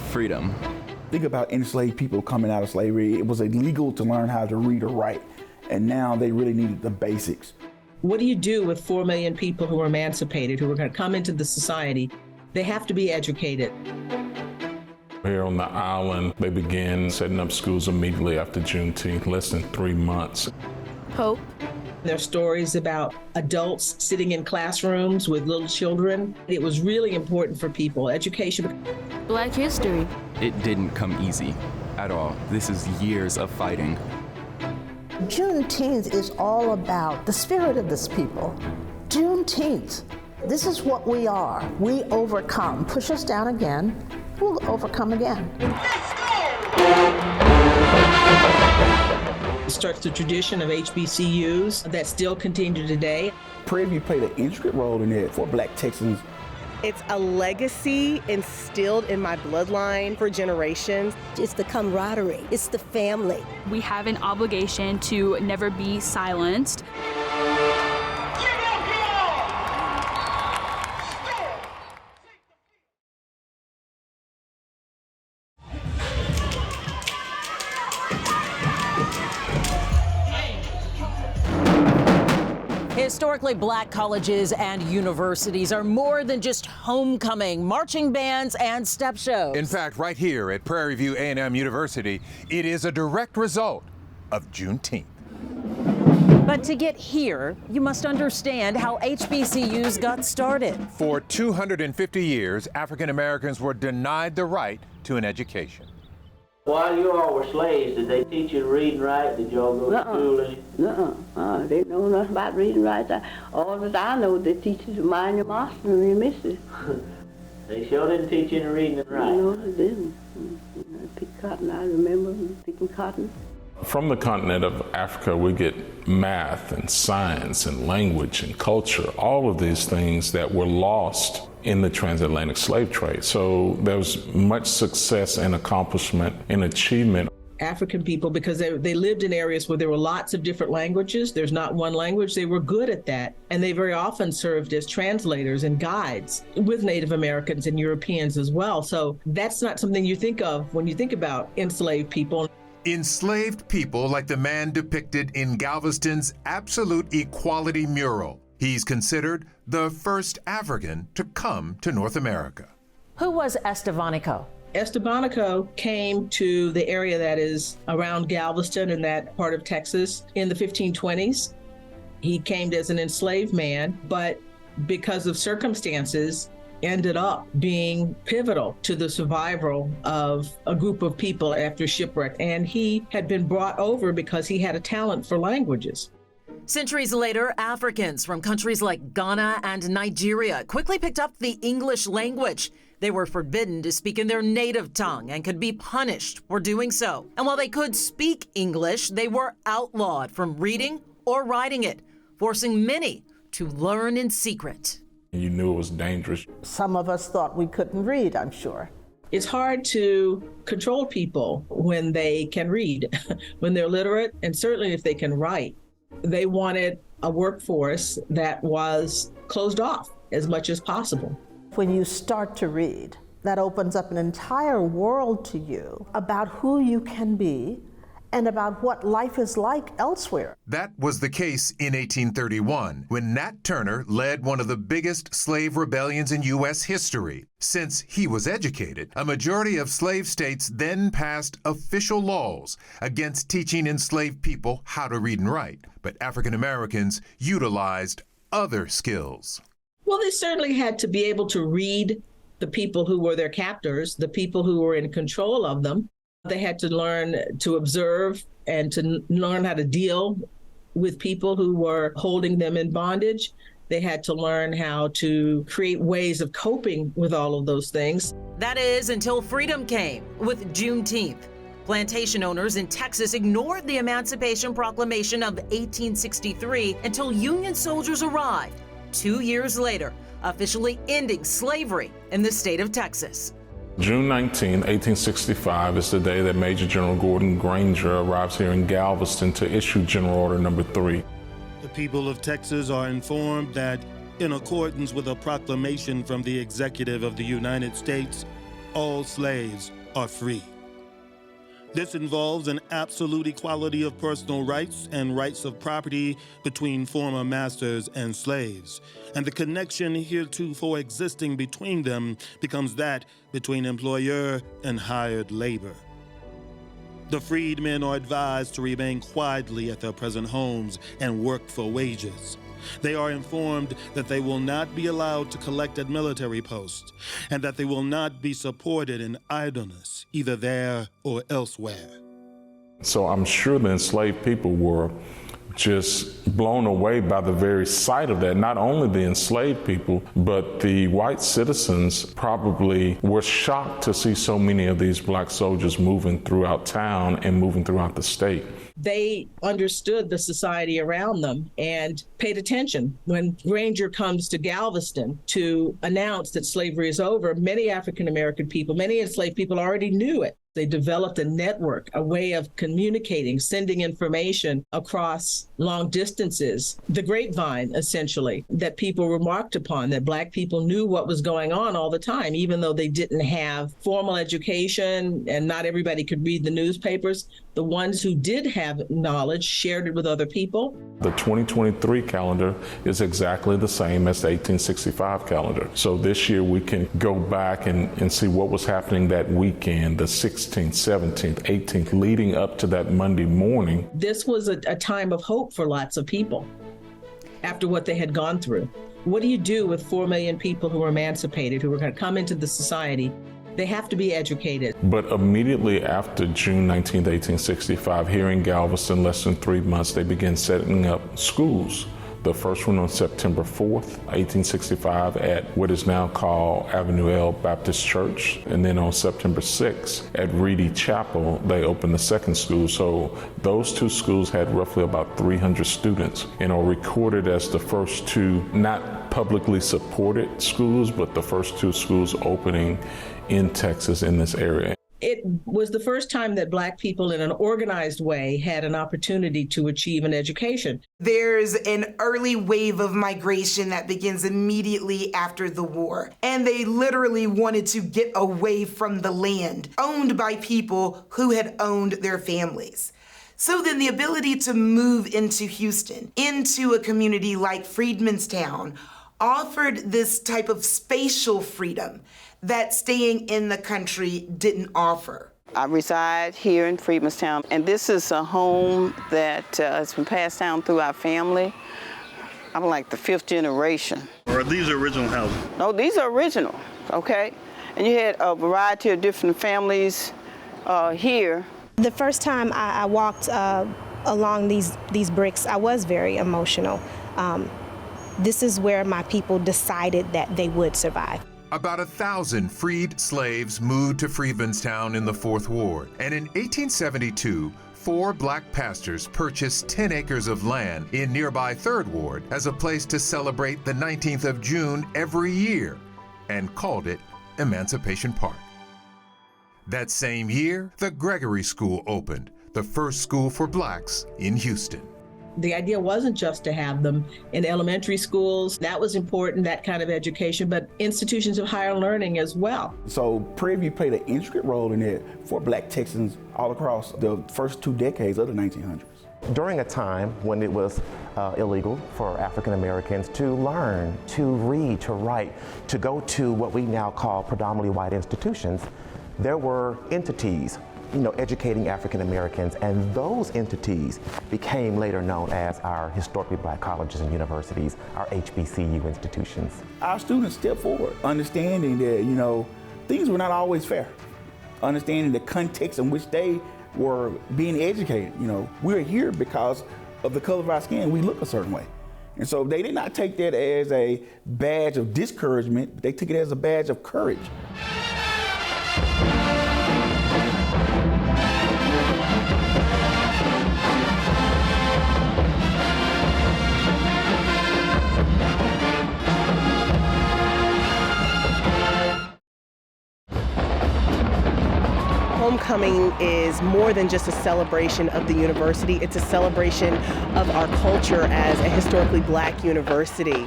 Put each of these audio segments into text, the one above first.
freedom. Think about enslaved people coming out of slavery. It was illegal to learn how to read or write, and now they really needed the basics. What do you do with 4 million people who are emancipated, who are going to come into the society? They have to be educated. Here on the island, they began setting up schools immediately after Juneteenth, less than 3 months. Hope. There are stories about adults sitting in classrooms with little children. It was really important for people, education. Black history. It didn't come easy at all. This is years of fighting. Juneteenth is all about the spirit of this people. Juneteenth, this is what we are. We overcome. Push us down again, we'll overcome again. It starts the tradition of HBCUs that still continue today. Prairie View played an intricate role in it for Black Texans. It's a legacy instilled in my bloodline for generations. It's the camaraderie, it's the family. We have an obligation to never be silenced. Historically Black colleges and universities are more than just homecoming, marching bands, and step shows. In fact, right here at Prairie View A&M University, it is a direct result of Juneteenth. But to get here, you must understand how HBCUs got started. For 250 years, African Americans were denied the right to an education. While you all were slaves, did they teach you to read and write? Did y'all go to school? They didn't know nothing about reading and writing. All that I know, they teach you to mind your master and your missus. They sure didn't teach you to read and write. No, they didn't. I picked cotton, I remember picking cotton. From the continent of Africa, we get math and science and language and culture, all of these things that were lost in the transatlantic slave trade. So there was much success and accomplishment and achievement. African people, because they lived in areas where there were lots of different languages, there's not one language, they were good at that. And they very often served as translators and guides with Native Americans and Europeans as well. So that's not something you think of when you think about enslaved people. Enslaved people like the man depicted in Galveston's Absolute Equality mural. He's considered the first African to come to North America. Who was Estevanico? Estevanico came to the area that is around Galveston and that part of Texas in the 1520s. He came as an enslaved man, but because of circumstances, ended up being pivotal to the survival of a group of people after shipwreck. And he had been brought over because he had a talent for languages. Centuries later, Africans from countries like Ghana and Nigeria quickly picked up the English language. They were forbidden to speak in their native tongue and could be punished for doing so. And while they could speak English, they were outlawed from reading or writing it, forcing many to learn in secret. You knew it was dangerous. Some of us thought we couldn't read, I'm sure. It's hard to control people when they can read, when they're literate, and certainly if they can write. They wanted a workforce that was closed off as much as possible. When you start to read, that opens up an entire world to you about who you can be and about what life is like elsewhere. That was the case in 1831, when Nat Turner led one of the biggest slave rebellions in U.S. history. Since he was educated, a majority of slave states then passed official laws against teaching enslaved people how to read and write. But African Americans utilized other skills. Well, they certainly had to be able to read the people who were their captors, the people who were in control of them. They had to learn to observe and to learn how to deal with people who were holding them in bondage. They had to learn how to create ways of coping with all of those things. That is until freedom came with Juneteenth. Plantation owners in Texas ignored the Emancipation Proclamation of 1863 until Union soldiers arrived 2 years later, officially ending slavery in the state of Texas. June 19, 1865 is the day that Major General Gordon Granger arrives here in Galveston to issue General Order Number 3. The people of Texas are informed that, in accordance with a proclamation from the Executive of the United States, all slaves are free. This involves an absolute equality of personal rights and rights of property between former masters and slaves, and the connection heretofore existing between them becomes that between employer and hired labor. The freedmen are advised to remain quietly at their present homes and work for wages. They are informed that they will not be allowed to collect at military posts and that they will not be supported in idleness, either there or elsewhere. So I'm sure the enslaved people were just blown away by the very sight of that. Not only the enslaved people, but the white citizens probably were shocked to see so many of these black soldiers moving throughout town and moving throughout the state. They understood the society around them and paid attention. When Granger comes to Galveston to announce that slavery is over, many African-American people, many enslaved people already knew it. They developed a network, a way of communicating, sending information across long distances, the grapevine, essentially, that people remarked upon, that Black people knew what was going on all the time, even though they didn't have formal education and not everybody could read the newspapers. The ones who did have knowledge shared it with other people. The 2023 calendar is exactly the same as the 1865 calendar. So this year we can go back and see what was happening that weekend, the 16th, 17th, 18th, leading up to that Monday morning. This was a time of hope for lots of people after what they had gone through. What do you do with 4 million people who were emancipated, who were going to come into the society? They have to be educated. But immediately after June 19th, 1865, here in Galveston, less than 3 months, they began setting up schools. The first one on September 4th, 1865, at what is now called Avenue L Baptist Church. And then on September 6th, at Reedy Chapel, they opened the second school. So those two schools had roughly about 300 students and are recorded as the first two, not publicly supported schools, but the first two schools opening in Texas in this area. It was the first time that Black people in an organized way had an opportunity to achieve an education. There's an early wave of migration that begins immediately after the war. And they literally wanted to get away from the land owned by people who had owned their families. So then the ability to move into Houston, into a community like Freedmanstown, offered this type of spatial freedom that staying in the country didn't offer. I reside here in Freedmanstown, and this is a home that has been passed down through our family. I'm like the 5th generation. Are these original houses? No, these are original, okay? And you had a variety of different families here. The first time I walked along these bricks, I was very emotional. This is where my people decided that they would survive. About 1,000 freed slaves moved to Freedmanstown in the 4th Ward. And in 1872, 4 black pastors purchased 10 acres of land in nearby 3rd Ward as a place to celebrate the 19th of June every year and called it Emancipation Park. That same year, the Gregory School opened, the first school for blacks in Houston. The idea wasn't just to have them in elementary schools. That was important, that kind of education, but institutions of higher learning as well. So Prairie View played an intricate role in it for Black Texans all across the first 2 decades of the 1900s. During a time when it was illegal for African Americans to learn, to read, to write, to go to what we now call predominantly white institutions, there were entities educating African Americans, and those entities became later known as our historically black colleges and universities, our HBCU institutions. Our students stepped forward, understanding that, things were not always fair, understanding the context in which they were being educated. We're here because of the color of our skin. We look a certain way. And so they did not take that as a badge of discouragement, but they took it as a badge of courage. Homecoming is more than just a celebration of the university. It's a celebration of our culture as a historically black university.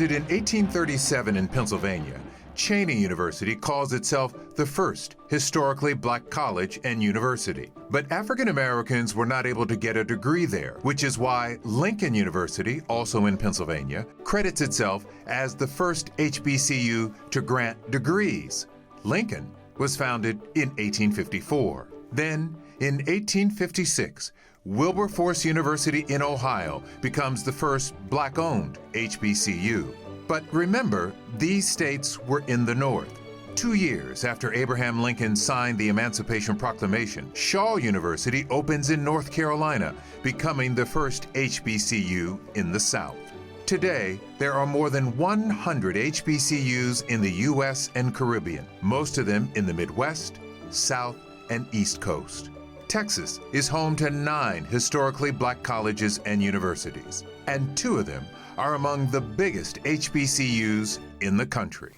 Founded in 1837 in Pennsylvania, Cheyney University calls itself the first historically black college and university. But African Americans were not able to get a degree there, which is why Lincoln University, also in Pennsylvania, credits itself as the first HBCU to grant degrees. Lincoln was founded in 1854. Then, in 1856, Wilberforce University in Ohio becomes the first black-owned HBCU. But remember, these states were in the North. 2 years after Abraham Lincoln signed the Emancipation Proclamation, Shaw University opens in North Carolina, becoming the first HBCU in the South. Today, there are more than 100 HBCUs in the U.S. and Caribbean, most of them in the Midwest, South, and East Coast. Texas is home to 9 historically black colleges and universities, and 2 of them are among the biggest HBCUs in the country.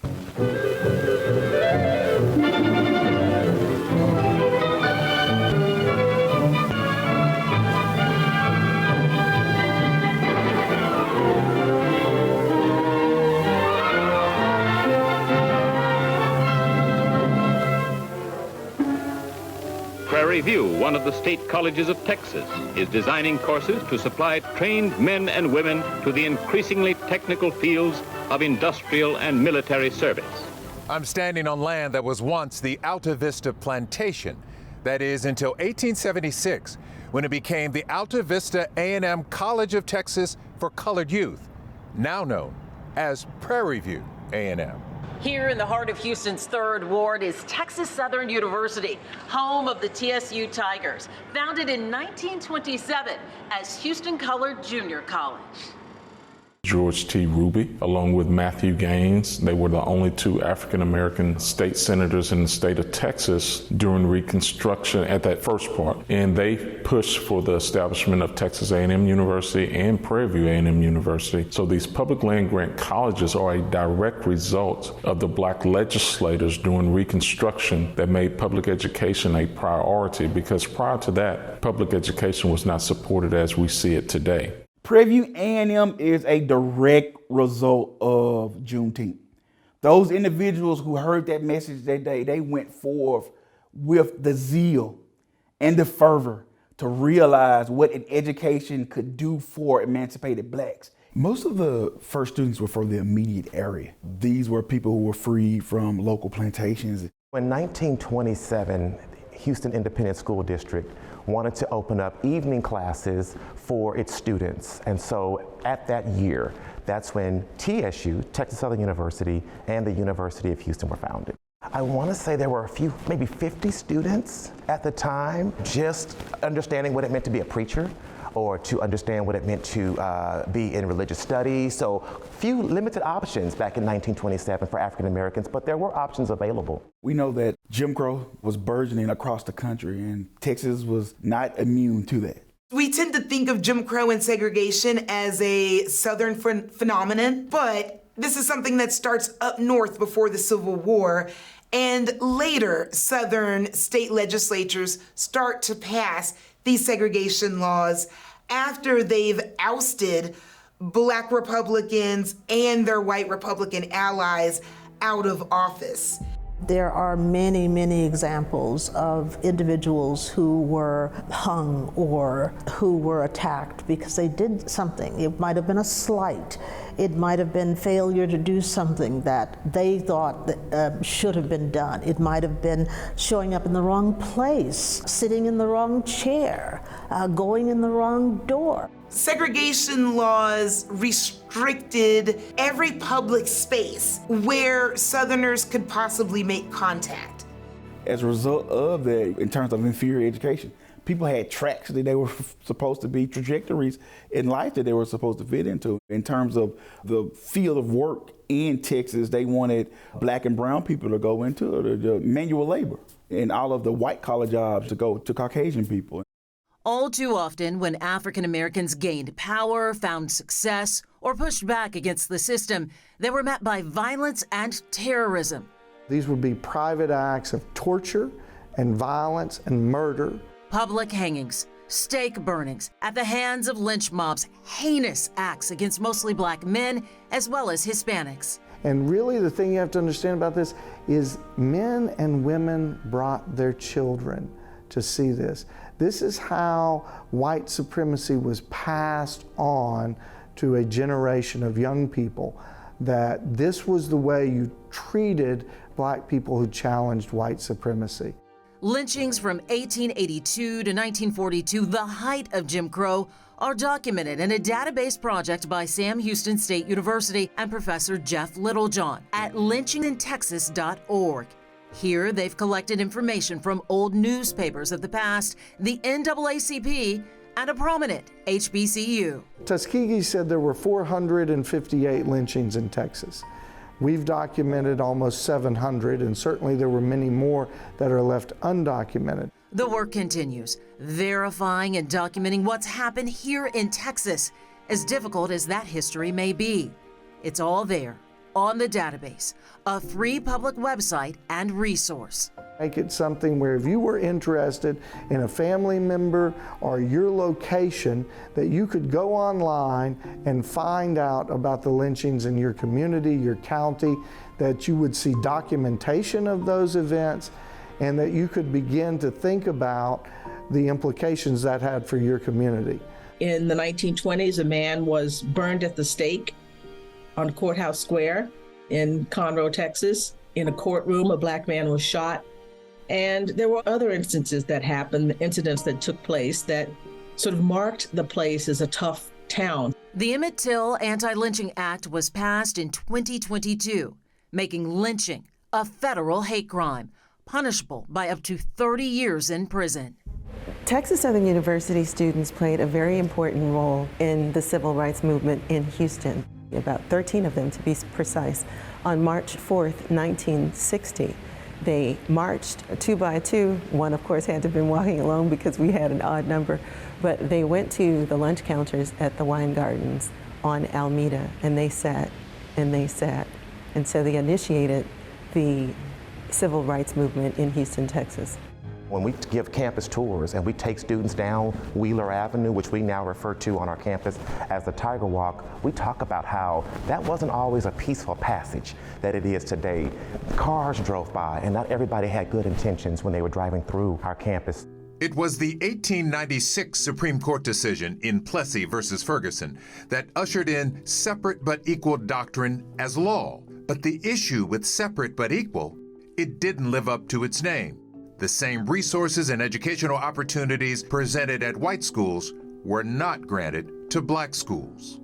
Prairie View, one of the state colleges of Texas, is designing courses to supply trained men and women to the increasingly technical fields of industrial and military service. I'm standing on land that was once the Alta Vista Plantation. That is until 1876, when it became the Alta Vista A&M College of Texas for Colored Youth, now known as Prairie View A&M. Here in the heart of Houston's 3rd Ward is Texas Southern University, home of the TSU Tigers, founded in 1927 as Houston Colored Junior College. George T. Ruby, along with Matthew Gaines. They were the only 2 African-American state senators in the state of Texas during Reconstruction at that first part. And they pushed for the establishment of Texas A&M University and Prairie View A&M University. So these public land grant colleges are a direct result of the black legislators during Reconstruction that made public education a priority, because prior to that, public education was not supported as we see it today. Prairie View A&M is a direct result of Juneteenth. Those individuals who heard that message that day, they went forth with the zeal and the fervor to realize what an education could do for emancipated blacks. Most of the first students were from the immediate area. These were people who were freed from local plantations. In 1927, Houston Independent School District wanted to open up evening classes for its students. And so at that year, that's when TSU, Texas Southern University, and the University of Houston were founded. I want to say there were a few, maybe 50 students at the time, just understanding what it meant to be a preacher, or to understand what it meant to be in religious studies. So few limited options back in 1927 for African Americans, but there were options available. We know that Jim Crow was burgeoning across the country, and Texas was not immune to that. We tend to think of Jim Crow and segregation as a Southern phenomenon, but this is something that starts up north before the Civil War, and later Southern state legislatures start to pass these segregation laws after they've ousted Black Republicans and their white Republican allies out of office. There are many, many examples of individuals who were hung or who were attacked because they did something. It might have been a slight. It might have been failure to do something that they thought that, should have been done. It might have been showing up in the wrong place, sitting in the wrong chair, going in the wrong door. Segregation laws restricted every public space where Southerners could possibly make contact. As a result of that, in terms of inferior education, people had tracks that they were supposed to be, trajectories in life that they were supposed to fit into. In terms of the field of work in Texas, they wanted Black and brown people to go into the manual labor, and all of the white collar jobs to go to Caucasian people. All too often, when African Americans gained power, found success, or pushed back against the system, they were met by violence and terrorism. These would be private acts of torture and violence and murder. Public hangings, stake burnings at the hands of lynch mobs, heinous acts against mostly black men as well as Hispanics. And really the thing you have to understand about this is men and women brought their children to see this. This is how white supremacy was passed on to a generation of young people, that this was the way you treated black people who challenged white supremacy. Lynchings from 1882 to 1942, the height of Jim Crow, are documented in a database project by Sam Houston State University and Professor Jeff Littlejohn at lynchinginTexas.org. Here, they've collected information from old newspapers of the past, the NAACP, and a prominent HBCU. Tuskegee said there were 458 lynchings in Texas. We've documented almost 700, and certainly there were many more that are left undocumented. The work continues, verifying and documenting what's happened here in Texas, as difficult as that history may be. It's all there, on the database, a free public website and resource. Make it something where if you were interested in a family member or your location, that you could go online and find out about the lynchings in your community, your county, that you would see documentation of those events, and that you could begin to think about the implications that had for your community. In the 1920s, a man was burned at the stake on Courthouse Square in Conroe, Texas. In a courtroom, a black man was shot. And there were other instances that happened, incidents that took place that sort of marked the place as a tough town. The Emmett Till Anti-Lynching Act was passed in 2022, making lynching a federal hate crime, punishable by up to 30 years in prison. Texas Southern University students played a very important role in the civil rights movement in Houston, about 13 of them to be precise. On March 4th, 1960, they marched 2 by 2. One, of course, had to have been walking alone because we had an odd number. But they went to the lunch counters at the wine gardens on Alameda, and they sat and they sat. And so they initiated the civil rights movement in Houston, Texas. When we give campus tours and we take students down Wheeler Avenue, which we now refer to on our campus as the Tiger Walk, we talk about how that wasn't always a peaceful passage that it is today. Cars drove by and not everybody had good intentions when they were driving through our campus. It was the 1896 Supreme Court decision in Plessy versus Ferguson that ushered in separate but equal doctrine as law. But the issue with separate but equal, it didn't live up to its name. The same resources and educational opportunities presented at white schools were not granted to black schools.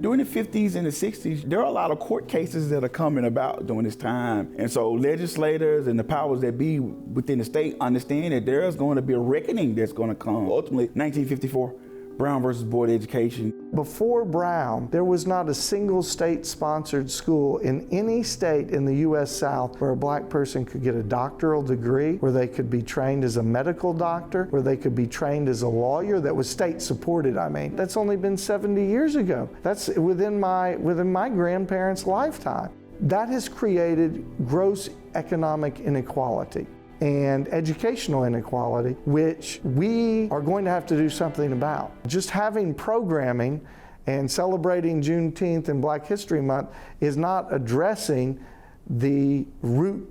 During the 50s and the 60s, there are a lot of court cases that are coming about during this time. And so legislators and the powers that be within the state understand that there's going to be a reckoning that's going to come. Ultimately, 1954, Brown versus Board of Education. Before Brown, there was not a single state-sponsored school in any state in the U.S. South where a black person could get a doctoral degree, where they could be trained as a medical doctor, where they could be trained as a lawyer that was state-supported, I mean. That's only been 70 years ago. That's within my grandparents' lifetime. That has created gross economic inequality and educational inequality, which we are going to have to do something about. Just having programming and celebrating Juneteenth and Black History Month is not addressing the root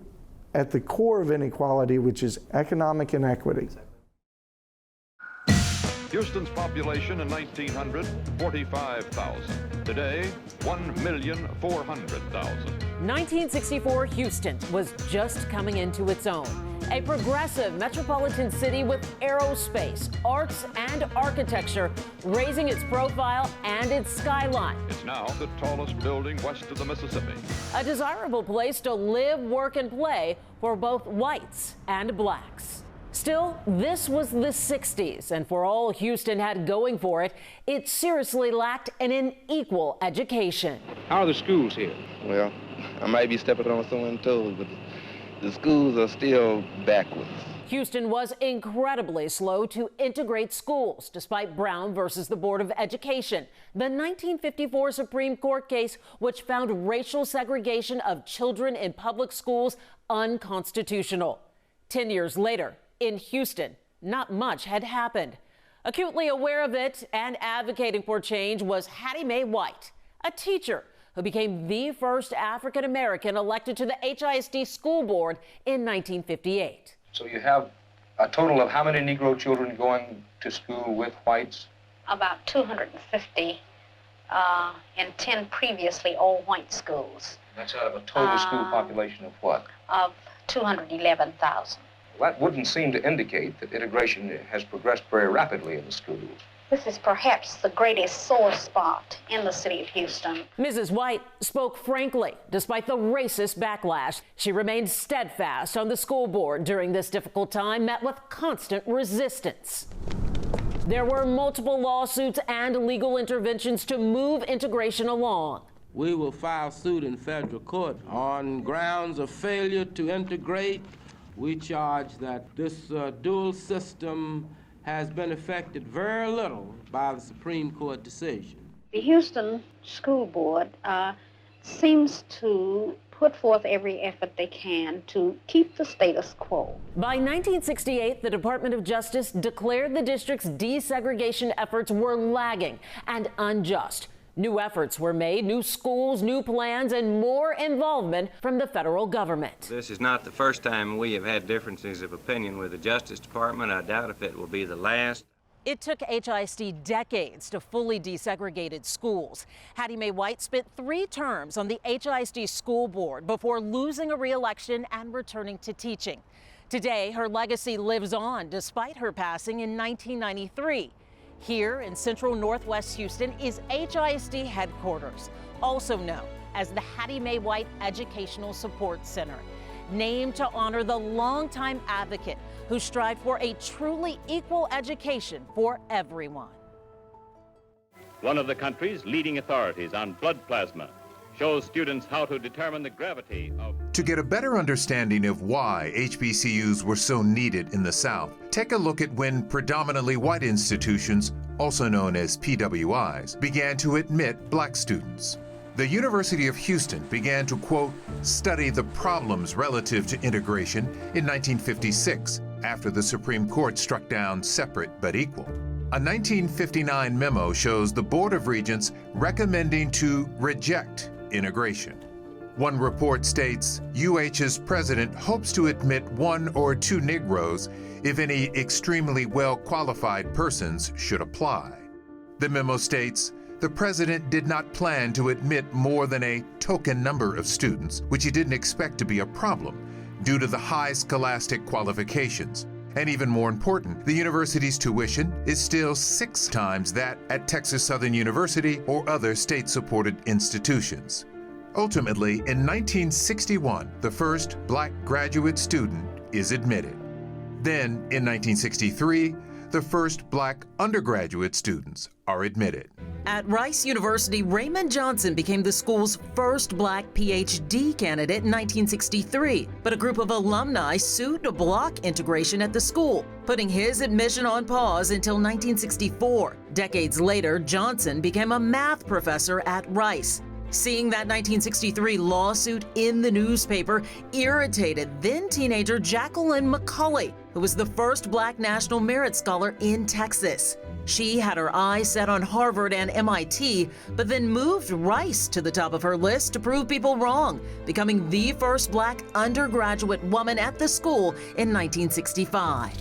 at the core of inequality, which is economic inequity. Houston's population in 1900, 45,000. Today, 1,400,000. 1964 Houston was just coming into its own. A progressive metropolitan city with aerospace, arts, and architecture raising its profile and its skyline. It's now the tallest building west of the Mississippi. A desirable place to live, work, and play for both whites and blacks. Still, this was the 60s, and for all Houston had going for it, it seriously lacked an equal education. How are the schools here? Well, I might be stepping on someone's toes, but the schools are still backwards. Houston was incredibly slow to integrate schools, despite Brown versus the Board of Education, the 1954 Supreme Court case which found racial segregation of children in public schools unconstitutional. 10 years later, in Houston, not much had happened. Acutely aware of it and advocating for change was Hattie Mae White, a teacher who became the first African American elected to the HISD school board in 1958. So you have a total of how many Negro children going to school with whites? About 250 in 10 previously all-white schools. That's out of a total school population of what? Of 211,000. Well, that wouldn't seem to indicate that integration has progressed very rapidly in the schools. This is perhaps the greatest sore spot in the city of Houston. Mrs. White spoke frankly. Despite the racist backlash, she remained steadfast on the school board during this difficult time, met with constant resistance. There were multiple lawsuits and legal interventions to move integration along. We will file suit in federal court on grounds of failure to integrate. We charge that this dual system has been affected very little by the Supreme Court decision. The Houston School Board seems to put forth every effort they can to keep the status quo. By 1968, the Department of Justice declared the district's desegregation efforts were lagging and unjust. New efforts were made, new schools, new plans, and more involvement from the federal government. This is not the first time we have had differences of opinion with the Justice Department. I doubt if it will be the last. It took HISD decades to fully desegregated schools. Hattie Mae White spent 3 terms on the HISD school board before losing a re-election and returning to teaching. Today, her legacy lives on despite her passing in 1993. Here in central northwest Houston is HISD headquarters, also known as the Hattie Mae White Educational Support Center, named to honor the longtime advocate who strived for a truly equal education for everyone. One of the country's leading authorities on blood plasma shows students how to determine the gravity of... To get a better understanding of why HBCUs were so needed in the South, take a look at when predominantly white institutions, also known as PWIs, began to admit black students. The University of Houston began to, quote, study the problems relative to integration in 1956, after the Supreme Court struck down separate but equal. A 1959 memo shows the Board of Regents recommending to reject integration. One report states UH's president hopes to admit 1 or 2 Negroes if any extremely well-qualified persons should apply. The memo states the president did not plan to admit more than a token number of students, which he didn't expect to be a problem due to the high scholastic qualifications. And even more important, the university's tuition is still 6 times that at Texas Southern University or other state-supported institutions. Ultimately, in 1961, the first black graduate student is admitted. Then, in 1963, the first black undergraduate students are admitted. At Rice University, Raymond Johnson became the school's first black PhD candidate in 1963, but a group of alumni sued to block integration at the school, putting his admission on pause until 1964. Decades later, Johnson became a math professor at Rice. Seeing that 1963 lawsuit in the newspaper irritated then-teenager Jacqueline McCulley, who was the first black National Merit Scholar in Texas. She had her eyes set on Harvard and MIT, but then moved Rice to the top of her list to prove people wrong, becoming the first black undergraduate woman at the school in 1965.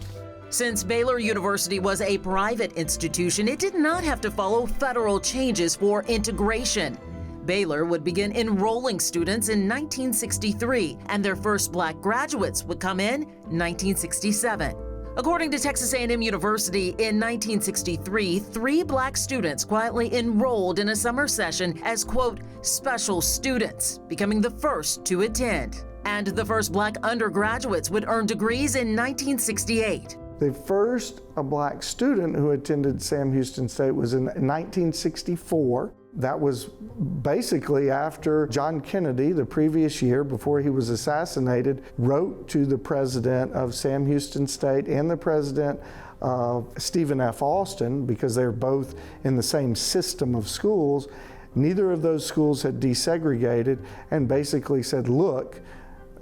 Since Baylor University was a private institution, it did not have to follow federal changes for integration. Baylor would begin enrolling students in 1963, and their first black graduates would come in 1967. According to Texas A&M University, in 1963, 3 black students quietly enrolled in a summer session as, quote, special students, becoming the first to attend. And the first black undergraduates would earn degrees in 1968. The first black student who attended Sam Houston State was in 1964. That was basically after John Kennedy, the previous year before he was assassinated, wrote to the president of Sam Houston State and the president of Stephen F. Austin, because they're both in the same system of schools. Neither of those schools had desegregated, and basically said, look,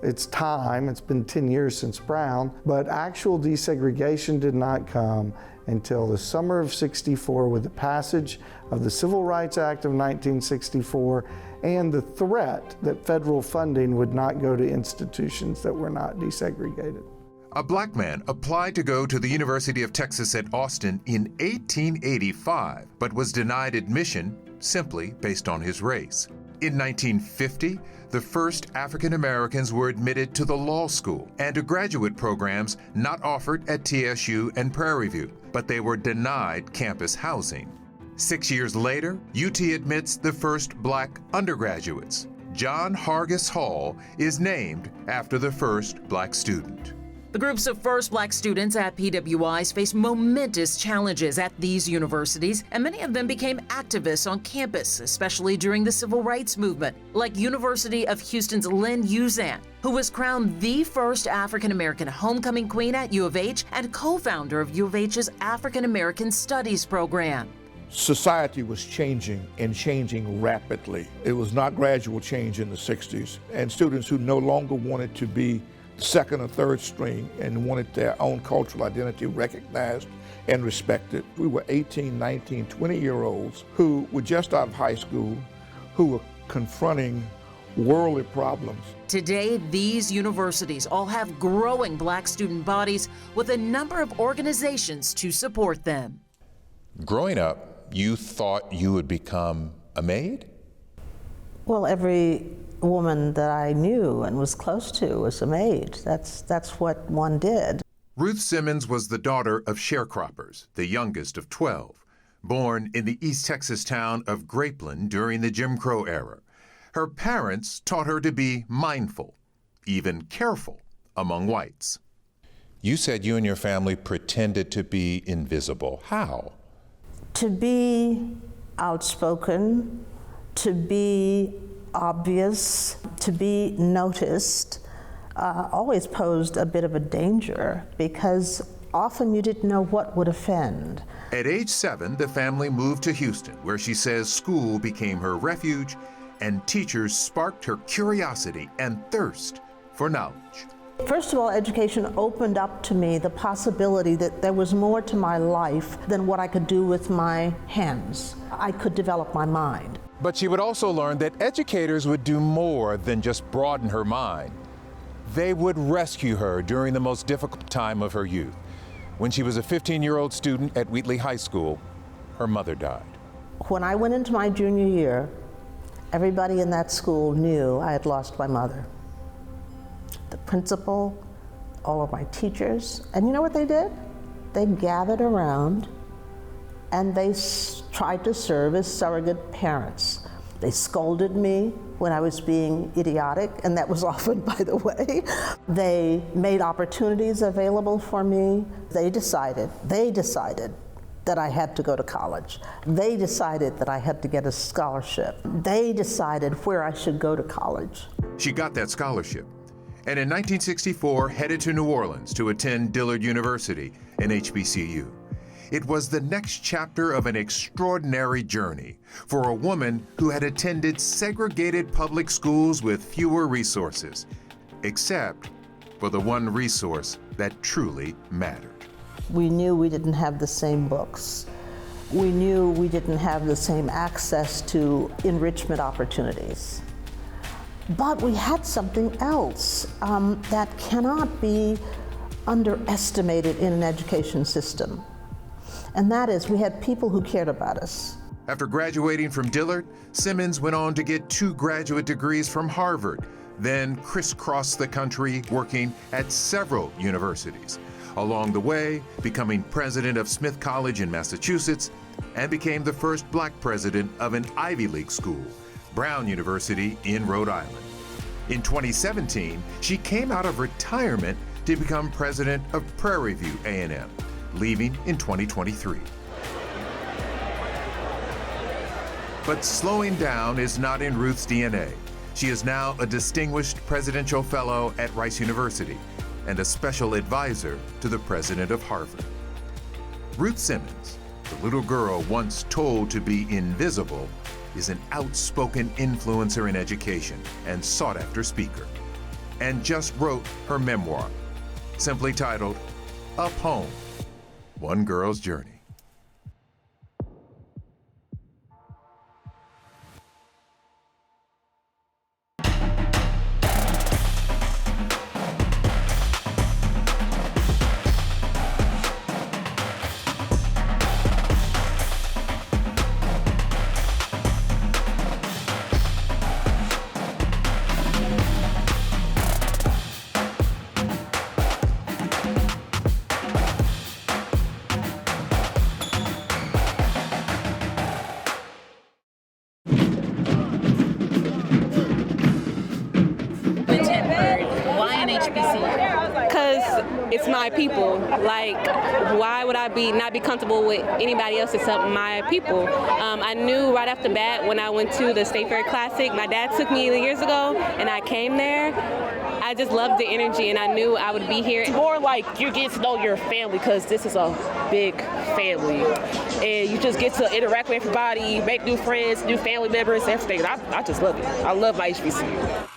It's time, it's been 10 years since Brown, but actual desegregation did not come until the summer of '64 with the passage of the Civil Rights Act of 1964 and the threat that federal funding would not go to institutions that were not desegregated. A black man applied to go to the University of Texas at Austin in 1885, but was denied admission simply based on his race. In 1950, the first African Americans were admitted to the law school and to graduate programs not offered at TSU and Prairie View, but they were denied campus housing. 6 years later, UT admits the first black undergraduates. John Hargis Hall is named after the first black student. The groups of first black students at PWIs faced momentous challenges at these universities, and many of them became activists on campus, especially during the Civil Rights Movement, like University of Houston's Lynn Uzan, who was crowned the first African-American homecoming queen at U of H and co-founder of U of H's African-American Studies program. Society was changing and changing rapidly. It was not gradual change in the 60s, and students who no longer wanted to be second or third string and wanted their own cultural identity recognized and respected. We were 18, 19, 20-year-olds who were just out of high school, who were confronting worldly problems. Today, these universities all have growing black student bodies with a number of organizations to support them. Growing up, you thought you would become a maid? Well, every woman that I knew and was close to was a maid. That's what one did. Ruth Simmons was the daughter of sharecroppers, the youngest of 12, born in the East Texas town of Grapeland during the Jim Crow era. Her parents taught her to be mindful, even careful, among whites. You said you and your family pretended to be invisible. How? To be outspoken, to be obvious, to be noticed, always posed a bit of a danger because often you didn't know what would offend. At age 7, the family moved to Houston, where she says school became her refuge and teachers sparked her curiosity and thirst for knowledge. First of all, education opened up to me the possibility that there was more to my life than what I could do with my hands. I could develop my mind. But she would also learn that educators would do more than just broaden her mind. They would rescue her during the most difficult time of her youth. When she was a 15-year-old student at Wheatley High School, her mother died. When I went into my junior year, everybody in that school knew I had lost my mother. The principal, all of my teachers, and you know what they did? They gathered around and they tried to serve as surrogate parents. They scolded me when I was being idiotic, and that was often, by the way. They made opportunities available for me. They decided that I had to go to college. They decided that I had to get a scholarship. They decided where I should go to college. She got that scholarship, and in 1964 headed to New Orleans to attend Dillard University, an HBCU. It was the next chapter of an extraordinary journey for a woman who had attended segregated public schools with fewer resources, except for the one resource that truly mattered. We knew we didn't have the same books. We knew we didn't have the same access to enrichment opportunities. But we had something else that cannot be underestimated in an education system. And that is, we had people who cared about us. After graduating from Dillard, Simmons went on to get 2 graduate degrees from Harvard, then crisscrossed the country working at several universities. Along the way, becoming president of Smith College in Massachusetts, and became the first black president of an Ivy League school, Brown University in Rhode Island. In 2017, she came out of retirement to become president of Prairie View A&M, leaving in 2023. But slowing down is not in Ruth's DNA. She is now a distinguished presidential fellow at Rice University and a special advisor to the president of Harvard. Ruth Simmons, the little girl once told to be invisible, is an outspoken influencer in education and sought-after speaker. and just wrote her memoir, simply titled Up Home, One Girl's Journey. Because it's my people. Like, why would I not be comfortable with anybody else except my people? I knew right off the bat when I went to the State Fair Classic, my dad took me years ago, and I came there. I just loved the energy, and I knew I would be here. It's more like you get to know your family, because this is a big family, and you just get to interact with everybody, make new friends, new family members, everything. I just love it. I love my HBCU.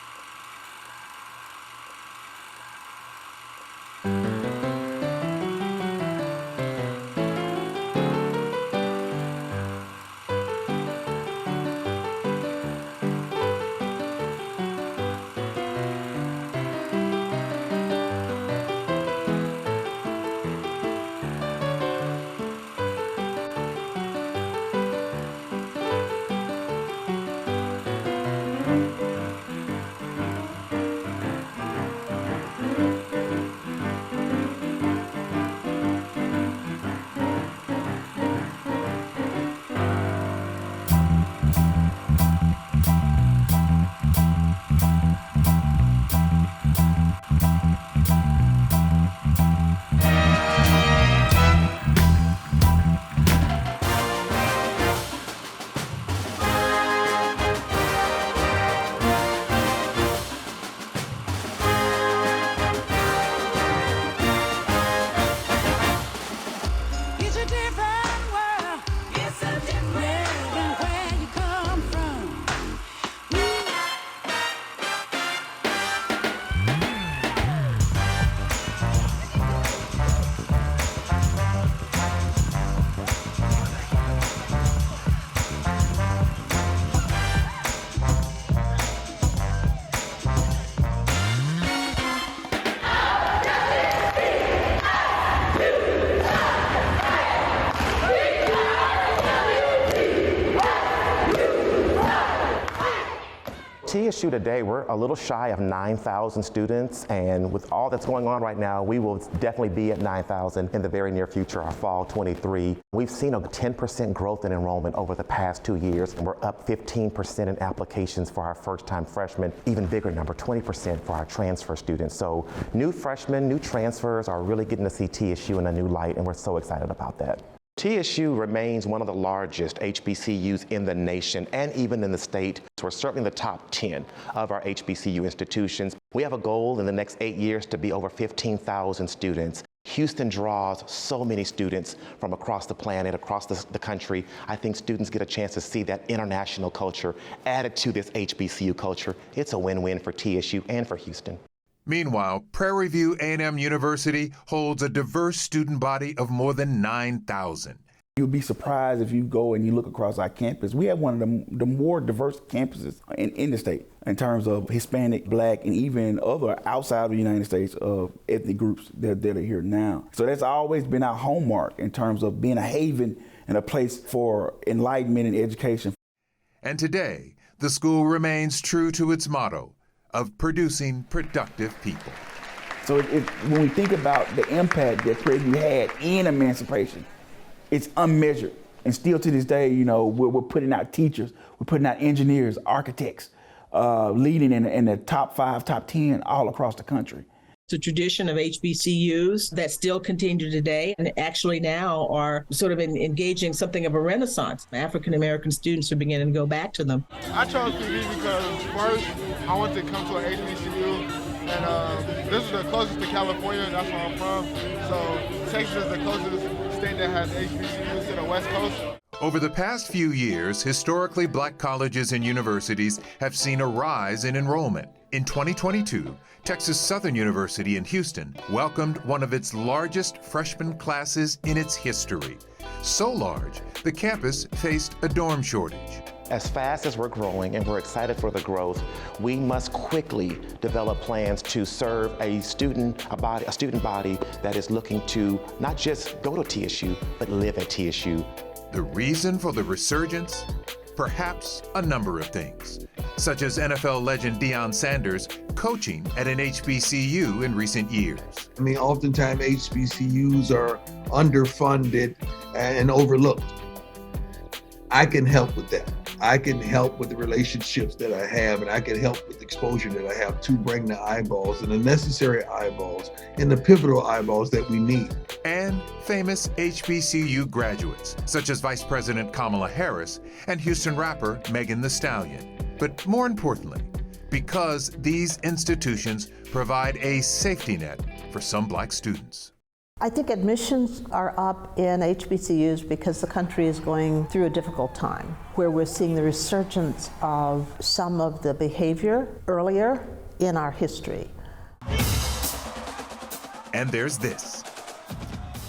TSU today, we're a little shy of 9,000 students, and with all that's going on right now, we will definitely be at 9,000 in the very near future, our fall 23. We've seen a 10% growth in enrollment over the past 2 years, and we're up 15% in applications for our first-time freshmen, even bigger number, 20% for our transfer students. So new freshmen, new transfers are really getting to see TSU in a new light, and we're so excited about that. TSU remains one of the largest HBCUs in the nation and even in the state. So we're certainly in the top 10 of our HBCU institutions. We have a goal in the next 8 years to be over 15,000 students. Houston draws so many students from across the planet, across the country. I think students get a chance to see that international culture added to this HBCU culture. It's a win-win for TSU and for Houston. Meanwhile, Prairie View A&M University holds a diverse student body of more than 9,000. You'll be surprised if you go and you look across our campus. We have one of the more diverse campuses in the state in terms of Hispanic, Black, and even other outside of the United States ethnic groups that are here now. So that's always been our hallmark in terms of being a haven and a place for enlightenment and education. And today, the school remains true to its motto of producing productive people. So when we think about the impact that Prairie View had in emancipation, it's unmeasured. And still to this day, you know, we're putting out teachers, we're putting out engineers, architects, leading in the top 5, top 10 all across the country. It's a tradition of HBCUs that still continue today and actually now are sort of engaging something of a renaissance. African-American students are beginning to go back to them. I chose PV because first, I wanted to come to an HBCU, and this is the closest to California, that's where I'm from. So Texas is the closest state that has HBCUs to the West Coast. Over the past few years, historically Black colleges and universities have seen a rise in enrollment. In 2022, Texas Southern University in Houston welcomed one of its largest freshman classes in its history. So large, the campus faced a dorm shortage. As fast as we're growing and we're excited for the growth, we must quickly develop plans to serve a student body that is looking to not just go to TSU, but live at TSU. The reason for the resurgence? Perhaps a number of things, such as NFL legend Deion Sanders coaching at an HBCU in recent years. I mean, oftentimes HBCUs are underfunded and overlooked. I can help with that. I can help with the relationships that I have, and I can help with the exposure that I have to bring the eyeballs and the necessary eyeballs and the pivotal eyeballs that we need. And famous HBCU graduates, such as Vice President Kamala Harris and Houston rapper Megan Thee Stallion. But more importantly, because these institutions provide a safety net for some Black students. I think admissions are up in HBCUs because the country is going through a difficult time, where we're seeing the resurgence of some of the behavior earlier in our history. And there's this.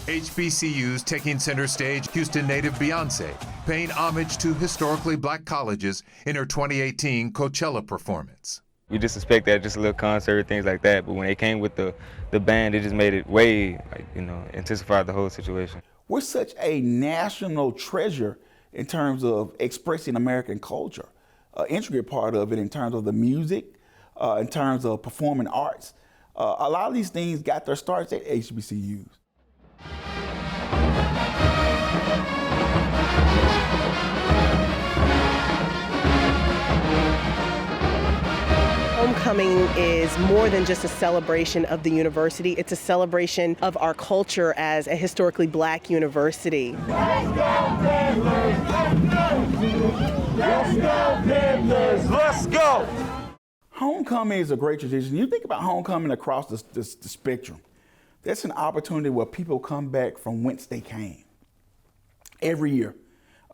HBCUs taking center stage, Houston native Beyonce paying homage to historically Black colleges in her 2018 Coachella performance. We just expect that, just a little concert, things like that. But when they came with the band, it just made it way, intensified the whole situation. We're such a national treasure in terms of expressing American culture. An intricate part of it in terms of the music, in terms of performing arts. A lot of these things got their starts at HBCUs. Homecoming is more than just a celebration of the university. It's a celebration of our culture as a historically Black university. Let's go, Panthers! Let's go, Panthers! Let's go! Homecoming is a great tradition. You think about homecoming across the spectrum. That's an opportunity where people come back from whence they came. Every year.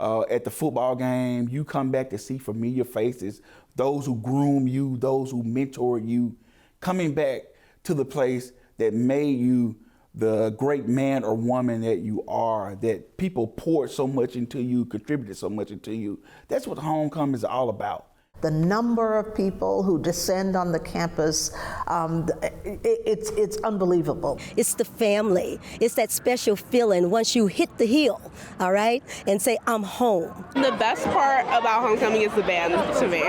At the football game, you come back to see familiar faces, those who groom you, those who mentor you, coming back to the place that made you the great man or woman that you are, that people poured so much into you, contributed so much into you. That's what homecoming is all about. The number of people who descend on the campus, it's unbelievable. It's the family. It's that special feeling once you hit the hill, all right, and say, I'm home. The best part about homecoming is the band to me.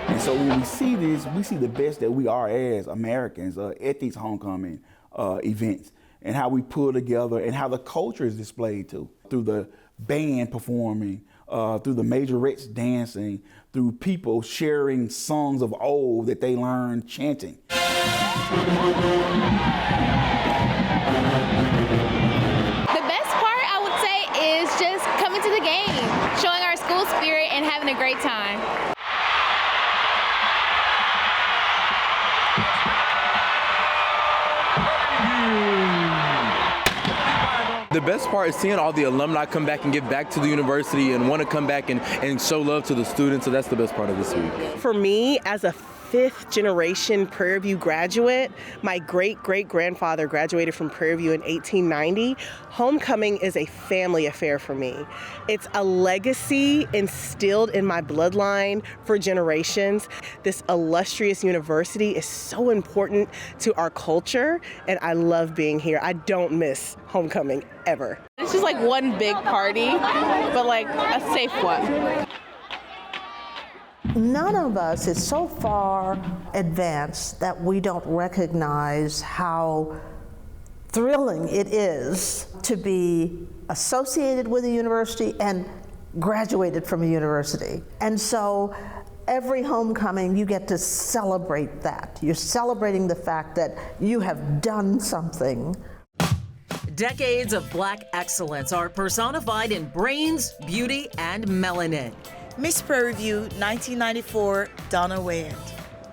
And so when we see this, we see the best that we are as Americans at these homecoming events, and how we pull together and how the culture is displayed too, through the band performing, through the majorettes dancing, through people sharing songs of old that they learned chanting. The best part, I would say, is just coming to the game, showing our school spirit and having a great time. The best part is seeing all the alumni come back and give back to the university and want to come back and show love to the students, so that's the best part of this week. For me, as a fifth generation Prairie View graduate, my great-great-grandfather graduated from Prairie View in 1890. Homecoming is a family affair for me. It's a legacy instilled in my bloodline for generations. This illustrious university is so important to our culture, and I love being here. I don't miss homecoming ever. It's just like one big party, but like a safe one. None of us is so far advanced that we don't recognize how thrilling it is to be associated with a university and graduated from a university. And so every homecoming, you get to celebrate that. You're celebrating the fact that you have done something. Decades of Black excellence are personified in brains, beauty, and melanin. Miss Prairie View 1994, Donna Wand.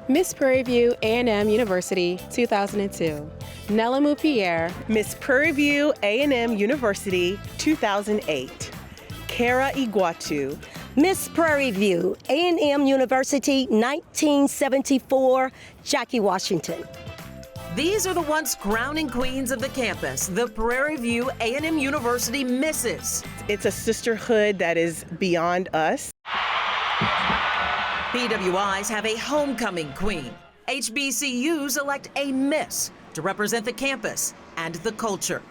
Miss Prairie View A&M University 2002, Nella Pierre. Miss Prairie View A&M University 2008, Kara Iguatu. Miss Prairie View, A&M University, 1974, Jackie Washington. These are the once crowning queens of the campus, the Prairie View A&M University Misses. It's a sisterhood that is beyond us. PWIs have a homecoming queen. HBCUs elect a Miss to represent the campus and the culture.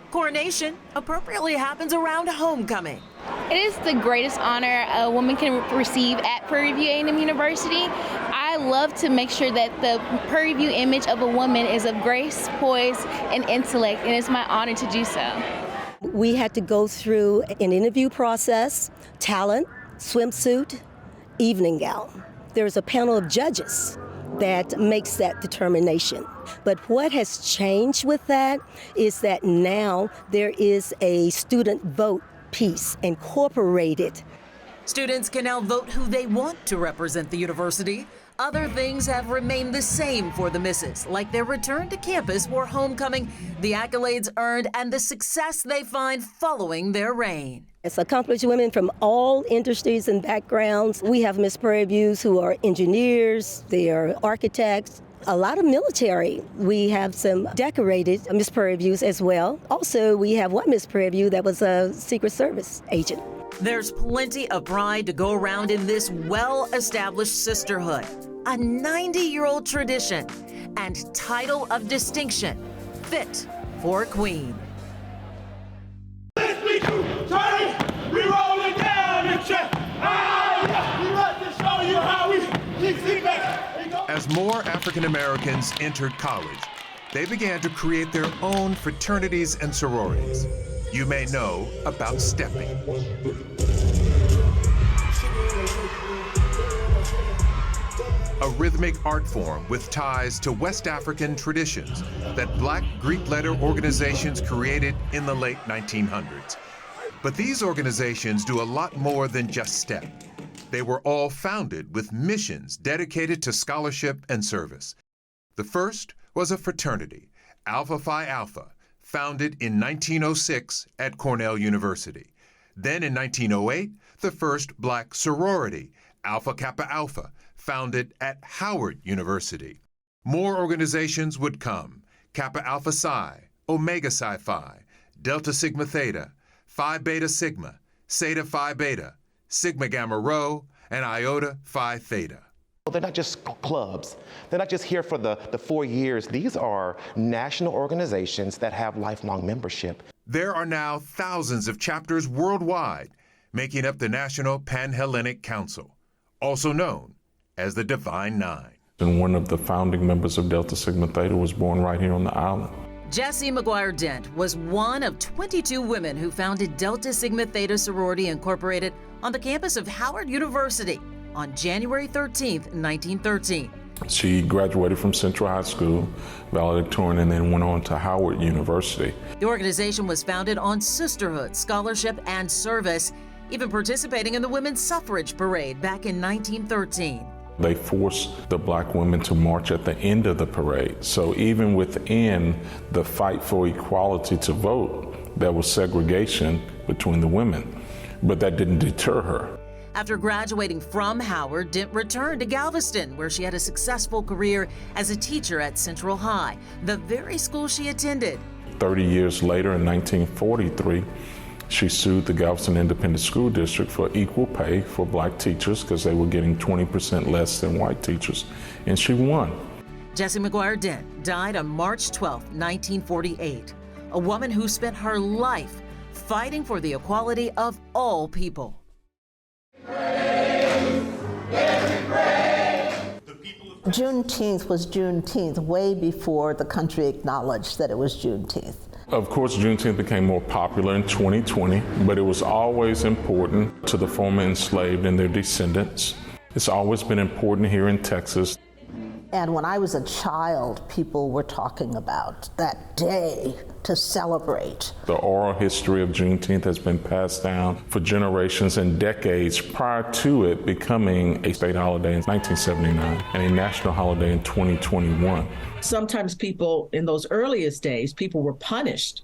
Coronation appropriately happens around homecoming. It is the greatest honor a woman can receive at Prairie View A&M University. I love to make sure that the Prairie View image of a woman is of grace, poise, and intellect, and it's my honor to do so. We had to go through an interview process, talent, swimsuit, evening gown. There's a panel of judges that makes that determination. But what has changed with that is that now there is a student vote piece incorporated. Students can now vote who they want to represent the university. Other things have remained the same for the Misses, like their return to campus for homecoming, the accolades earned, and the success they find following their reign. It's accomplished women from all industries and backgrounds. We have Miss Prairie Views who are engineers, they are architects, a lot of military. We have some decorated Miss Prairie Views as well. Also, we have one Miss Prairie View that was a Secret Service agent. There's plenty of pride to go around in this well-established sisterhood, a 90-year-old tradition and title of distinction fit for a queen. We rolling down the track. We want to show you how we keep back. As more African Americans entered college, they began to create their own fraternities and sororities. You may know about stepping. A rhythmic art form with ties to West African traditions that Black Greek letter organizations created in the late 1900s. But these organizations do a lot more than just step. They were all founded with missions dedicated to scholarship and service. The first was a fraternity, Alpha Phi Alpha, founded in 1906 at Cornell University. Then in 1908, the first Black sorority, Alpha Kappa Alpha, founded at Howard University. More organizations would come, Kappa Alpha Psi, Omega Psi Phi, Delta Sigma Theta, Phi Beta Sigma, Zeta Phi Beta, Sigma Gamma Rho, and Iota Phi Theta. They're not just clubs. They're not just here for the 4 years. These are national organizations that have lifelong membership. There are now thousands of chapters worldwide, making up the National Pan-Hellenic Council, also known as the Divine Nine. And one of the founding members of Delta Sigma Theta was born right here on the island. Jessie McGuire Dent was one of 22 women who founded Delta Sigma Theta Sorority Incorporated on the campus of Howard University on January 13, 1913. She graduated from Central High School, valedictorian, and then went on to Howard University. The organization was founded on sisterhood, scholarship, and service, even participating in the Women's Suffrage Parade back in 1913. They forced the Black women to march at the end of the parade. So even within the fight for equality to vote, there was segregation between the women, but that didn't deter her. After graduating from Howard, Dent returned to Galveston, where she had a successful career as a teacher at Central High, the very school she attended. 30 years later, in 1943, she sued the Galveston Independent School District for equal pay for Black teachers because they were getting 20% less than white teachers, and she won. Jessie McGuire Dent died on March 12, 1948, a woman who spent her life fighting for the equality of all people. Juneteenth was Juneteenth way before the country acknowledged that it was Juneteenth. Of course, Juneteenth became more popular in 2020, but it was always important to the former enslaved and their descendants. It's always been important here in Texas. And when I was a child, people were talking about that day to celebrate. The oral history of Juneteenth has been passed down for generations and decades prior to it becoming a state holiday in 1979 and a national holiday in 2021. Sometimes people in those earliest days, people were punished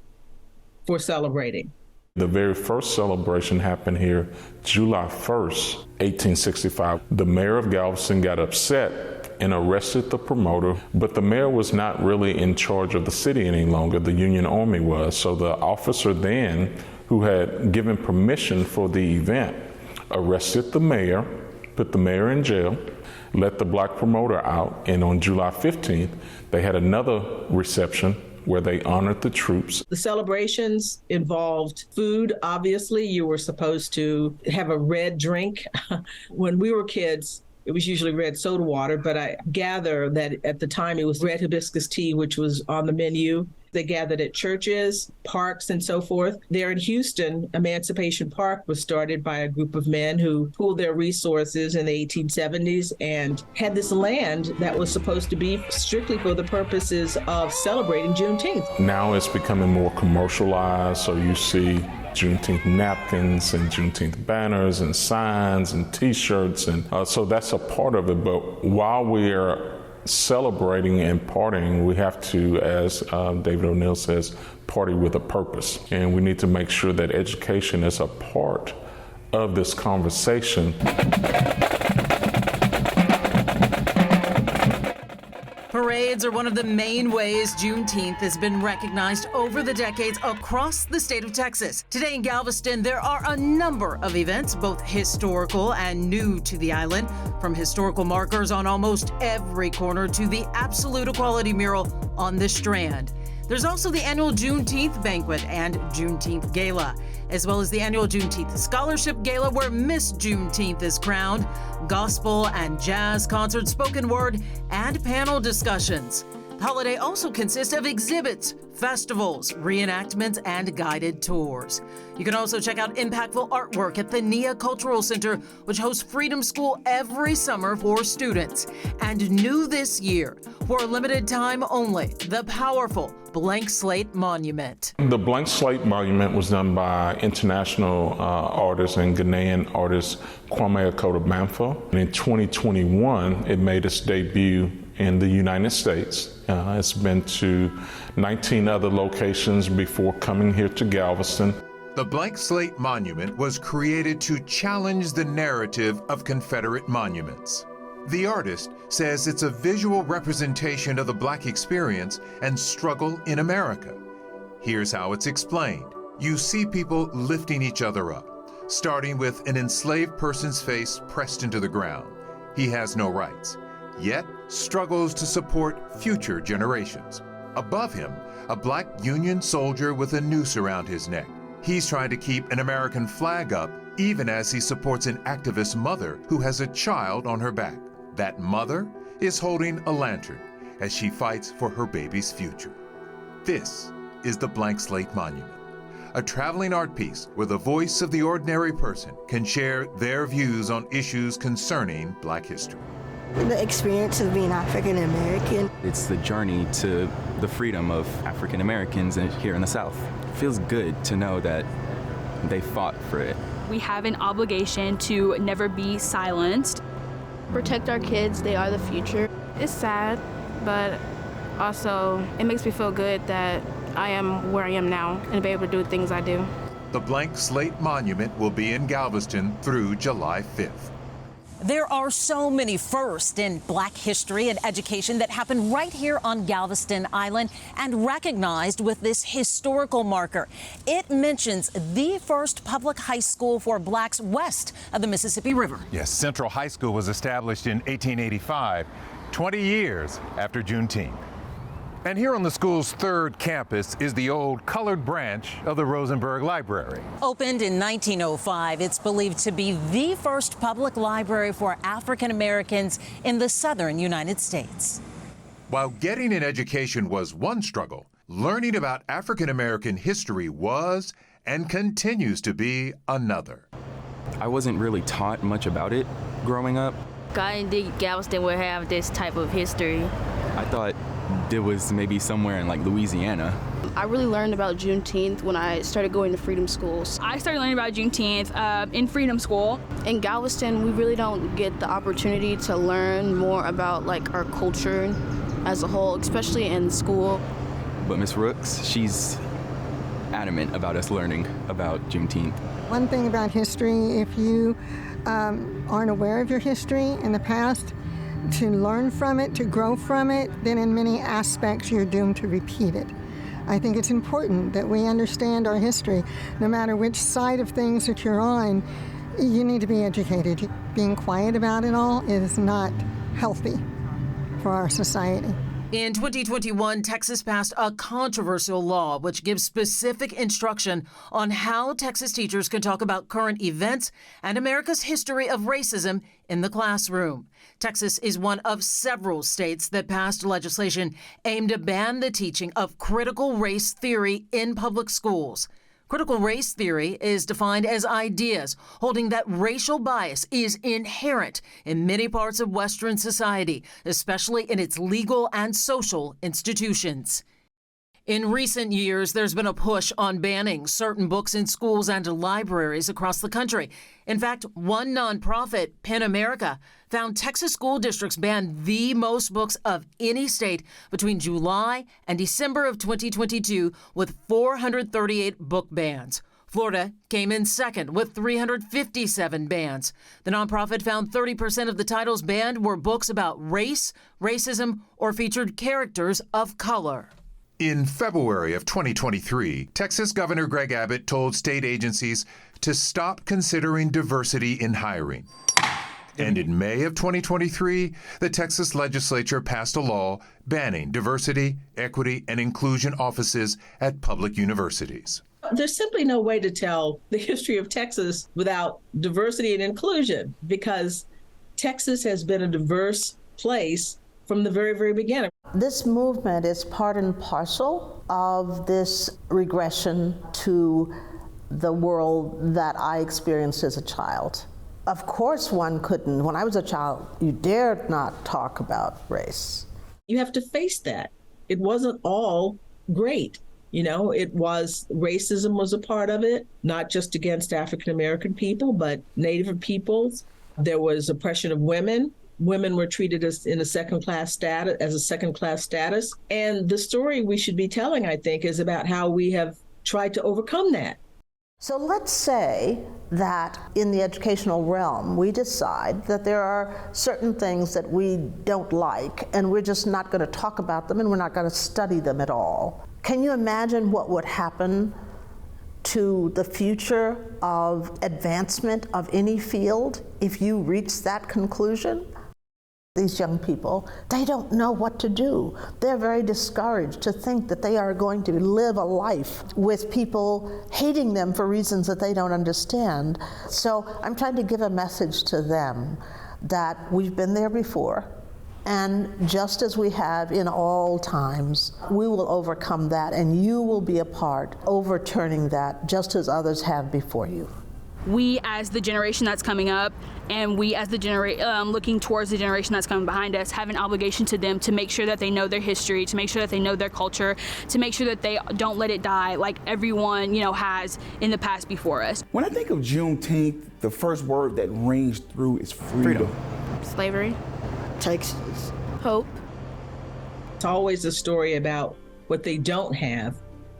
for celebrating. The very first celebration happened here July 1st, 1865. The mayor of Galveston got upset and arrested the promoter, but the mayor was not really in charge of the city any longer. The Union Army was. So the officer then, who had given permission for the event, arrested the mayor, put the mayor in jail, let the black promoter out, and on July 15th, they had another reception where they honored the troops. The celebrations involved food. Obviously, you were supposed to have a red drink. When we were kids, it was usually red soda water, but I gather that at the time it was red hibiscus tea, which was on the menu. They gathered at churches, parks, and so forth. There in Houston, Emancipation Park was started by a group of men who pooled their resources in the 1870s and had this land that was supposed to be strictly for the purposes of celebrating Juneteenth. Now it's becoming more commercialized, so you see Juneteenth napkins and Juneteenth banners and signs and T-shirts, and so that's a part of it. But while we are celebrating and partying, we have to, as David O'Neill says, party with a purpose. And we need to make sure that education is a part of this conversation. Parades are one of the main ways Juneteenth has been recognized over the decades across the state of Texas. Today in Galveston, there are a number of events, both historical and new to the island, from historical markers on almost every corner to the absolute equality mural on the Strand. There's also the annual Juneteenth banquet and Juneteenth gala, as well as the annual Juneteenth Scholarship Gala where Miss Juneteenth is crowned, gospel and jazz concerts, spoken word, and panel discussions. The holiday also consists of exhibits, festivals, reenactments, and guided tours. You can also check out impactful artwork at the NIA Cultural Center, which hosts Freedom School every summer for students. And new this year, for a limited time only, the powerful Blank Slate Monument. The Blank Slate Monument was done by international artist and Ghanaian artist Kwame Akoto-Bamfo. And in 2021, it made its debut in the United States. It's been to 19 other locations before coming here to Galveston. The Blank Slate Monument was created to challenge the narrative of Confederate monuments. The artist says it's a visual representation of the Black experience and struggle in America. Here's how it's explained. You see people lifting each other up, starting with an enslaved person's face pressed into the ground. He has no rights, yet struggles to support future generations. Above him, a Black Union soldier with a noose around his neck. He's trying to keep an American flag up even as he supports an activist mother who has a child on her back. That mother is holding a lantern as she fights for her baby's future. This is the Blank Slate Monument, a traveling art piece where the voice of the ordinary person can share their views on issues concerning Black history. The experience of being African American. It's the journey to the freedom of African Americans here in the South. It feels good to know that they fought for it. We have an obligation to never be silenced. Protect our kids, they are the future. It's sad, but also it makes me feel good that I am where I am now and be able to do the things I do. The Blank Slate Monument will be in Galveston through July 5th. There are so many firsts in Black history and education that happen right here on Galveston Island and recognized with this historical marker. It mentions the first public high school for Blacks west of the Mississippi River. Yes, Central High School was established in 1885, 20 years after Juneteenth. And here on the school's third campus is the old colored branch of the Rosenberg Library. Opened in 1905, it's believed to be the first public library for African Americans in the southern United States. While getting an education was one struggle, learning about African American history was and continues to be another. I wasn't really taught much about it growing up. I didn't think Galveston would have this type of history. I thought it was maybe somewhere in like Louisiana. I really learned about Juneteenth when I started going to Freedom Schools. I started learning about Juneteenth in Freedom School. In Galveston, we really don't get the opportunity to learn more about like our culture as a whole, especially in school. But Miss Rooks, she's adamant about us learning about Juneteenth. One thing about history, if you aren't aware of your history in the past, to learn from it, to grow from it, then in many aspects you're doomed to repeat it. I think it's important that we understand our history. No matter which side of things that you're on, you need to be educated. Being quiet about it all is not healthy for our society. In 2021, Texas passed a controversial law which gives specific instruction on how Texas teachers can talk about current events and America's history of racism in the classroom. Texas is one of several states that passed legislation aimed to ban the teaching of critical race theory in public schools. Critical race theory is defined as ideas holding that racial bias is inherent in many parts of Western society, especially in its legal and social institutions. In recent years, there's been a push on banning certain books in schools and libraries across the country. In fact, one nonprofit, PEN America, found Texas school districts banned the most books of any state between July and December of 2022 with 438 book bans. Florida came in second with 357 bans. The nonprofit found 30% of the titles banned were books about race, racism, or featured characters of color. In February of 2023, Texas Governor Greg Abbott told state agencies to stop considering diversity in hiring. And in May of 2023, the Texas legislature passed a law banning diversity, equity, and inclusion offices at public universities. There's simply no way to tell the history of Texas without diversity and inclusion, because Texas has been a diverse place from the very, very beginning. This movement is part and parcel of this regression to the world that I experienced as a child. Of course, one couldn't. When I was a child, you dared not talk about race. You have to face that. It wasn't all great. You know, it was, racism was a part of it, not just against African American people, but Native peoples. There was oppression of women. Women were treated as a second-class status. And the story we should be telling, I think, is about how we have tried to overcome that. So let's say that in the educational realm, we decide that there are certain things that we don't like, and we're just not going to talk about them, and we're not going to study them at all. Can you imagine what would happen to the future of advancement of any field if you reach that conclusion? These young people, they don't know what to do. They're very discouraged to think that they are going to live a life with people hating them for reasons that they don't understand. So I'm trying to give a message to them that we've been there before, and just as we have in all times, we will overcome that, and you will be a part overturning that just as others have before you. We as the generation that's coming up, and we as the looking towards the generation that's coming behind us, have an obligation to them to make sure that they know their history, to make sure that they know their culture, to make sure that they don't let it die like everyone, has in the past before us. When I think of Juneteenth, the first word that rings through is freedom. Slavery. Texas. Hope. It's always a story about what they don't have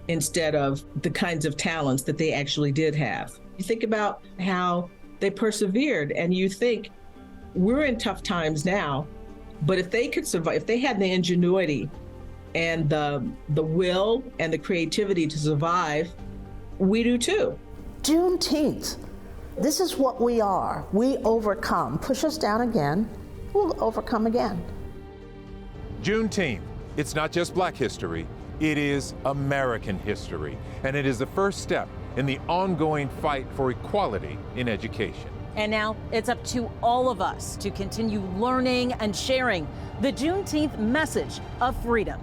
instead of the kinds of talents that they actually did have. You think about how they persevered, and you think, we're in tough times now, but if they could survive, if they had the ingenuity and the will and the creativity to survive, we do too. Juneteenth, this is what we are. We overcome. Push us down again, we'll overcome again. Juneteenth, it's not just Black history, it is American history, and it is the first step in the ongoing fight for equality in education. And now it's up to all of us to continue learning and sharing the Juneteenth message of freedom.